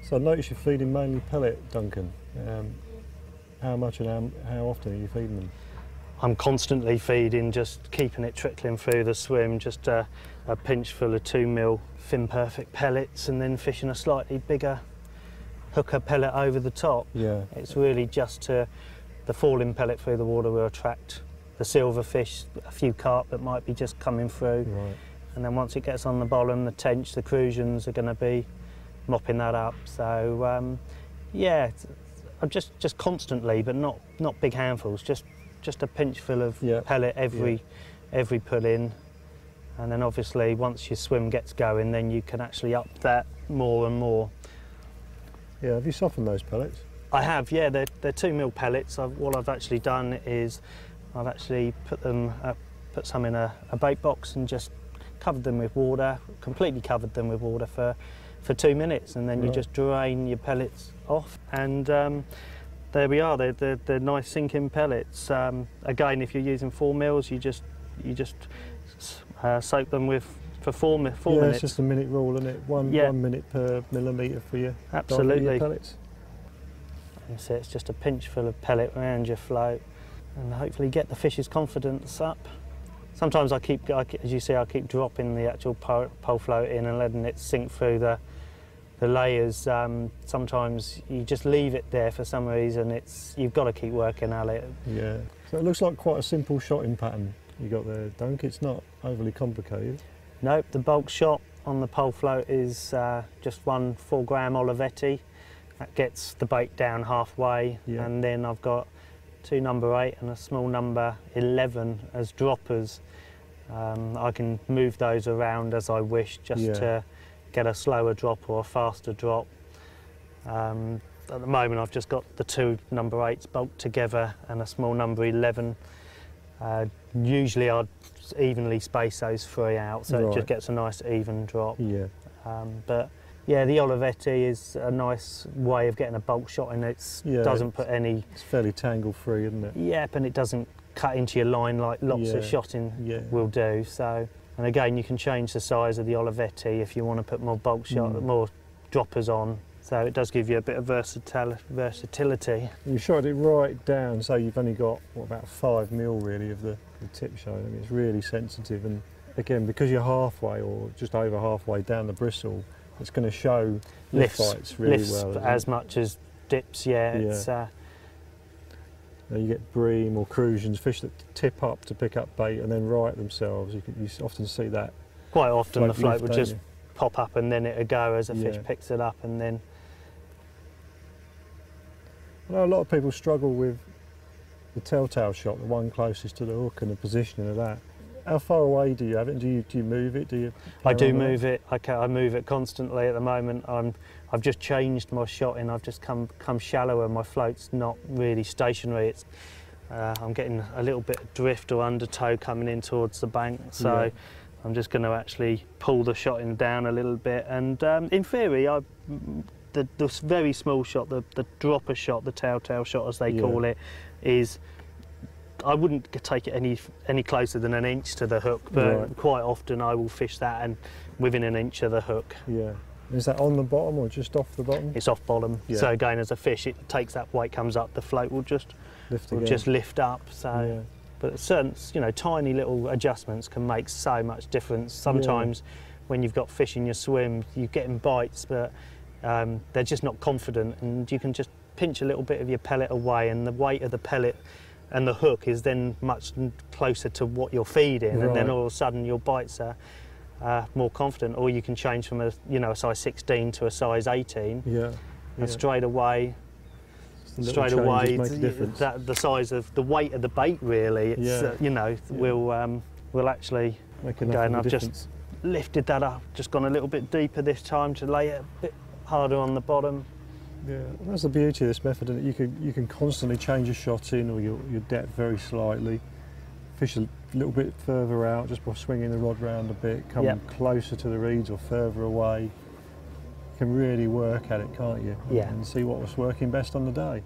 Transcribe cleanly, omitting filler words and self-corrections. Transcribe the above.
So I notice you're feeding mainly pellet, Duncan. How much and how often are you feeding them? I'm constantly feeding, just keeping it trickling through the swim, just a pinch full of 2mm Fin Perfect pellets, and then fishing a slightly bigger hooker pellet over the top. Yeah. It's really just the falling pellet through the water will attract the silverfish, a few carp that might be just coming through. Right. And then once it gets on the bottom, the tench, the crucians are going to be mopping that up. So yeah, I'm just constantly, but not big handfuls, just a pinch full of pellet every pull in. And then obviously once your swim gets going, then you can actually up that more and more. Yeah, have you softened those pellets? I have, yeah, they're 2mm pellets. What I've actually done is I've actually put some in a bait box and just covered them with water, completely covered them with water for 2 minutes, and then you just drain your pellets off, and there we are. They're nice sinking pellets. Again, if you're using 4mm, you just soak them for 4 minutes. Yeah, it's just a minute rule, isn't it? One minute per millimetre for your pellets. And so it's just a pinch full of pellet around your float, and hopefully get the fish's confidence up. Sometimes as you see, I keep dropping the actual pole float in and letting it sink through the layers. Sometimes you just leave it there for some reason. You've got to keep working at it. Yeah. So it looks like quite a simple shotting pattern you got there, Dunk. It's not overly complicated. Nope. The bulk shot on the pole float is just one 4-gram Olivetti. That gets the bait down halfway, and then I've got 2 number 8 and a small number 11 as droppers. I can move those around as I wish, just to get a slower drop or a faster drop. At the moment I've just got the 2 number 8s bulked together and a small number 11. Usually I'd evenly space those 3 out, so it just gets a nice even drop. Yeah. But yeah, the Olivetti is a nice way of getting a bulk shot in. It doesn't put any... It's fairly tangle free, isn't it? Yep, and it doesn't cut into your line like lots of shotting will do. So, and again, you can change the size of the Olivetti if you want to put more bulk shot, more droppers on. So it does give you a bit of versatility. You shot it right down, so you've only got about 5mm really of the tip showing. I mean, it's really sensitive, and again, because you're halfway or just over halfway down the bristle, it's going to show lift fights really well. As much as dips, It's, you get bream or crucians, fish that tip up to pick up bait and then right themselves. You often see that. Quite often the float would just pop up and then it'll go as a fish picks it up, and then... I know a lot of people struggle with the telltale shot, the one closest to the hook, and the positioning of that. How far away do you have it? Do you move it? I do move it. I move it constantly at the moment. I've just changed my shotting. I've just come shallower. My float's not really stationary. I'm getting a little bit of drift or undertow coming in towards the bank, so I'm just going to actually pull the shotting down a little bit. And in theory, the very small shot, the dropper shot, the telltale shot as they call it, is... I wouldn't take it any closer than an inch to the hook, but quite often I will fish that and within an inch of the hook. Yeah. Is that on the bottom or just off the bottom? It's off bottom. Yeah. So again, as a fish, it takes that weight, comes up, the float will just lift up. So, but certain, tiny little adjustments can make so much difference. Sometimes when you've got fish in your swim, you're getting bites, but they're just not confident, and you can just pinch a little bit of your pellet away, and the weight of the pellet and the hook is then much closer to what you're feeding, and then all of a sudden your bites are more confident. Or you can change from a size 16 to a size 18, and straight away the size of the weight of the bait really, will actually go. And I've just lifted that up, just gone a little bit deeper this time to lay it a bit harder on the bottom. Yeah, that's the beauty of this method, and you can constantly change your shot in or your depth very slightly, fish a little bit further out just by swinging the rod round a bit, come closer to the reeds or further away. You can really work at it, can't you? Yeah. And see what was working best on the day.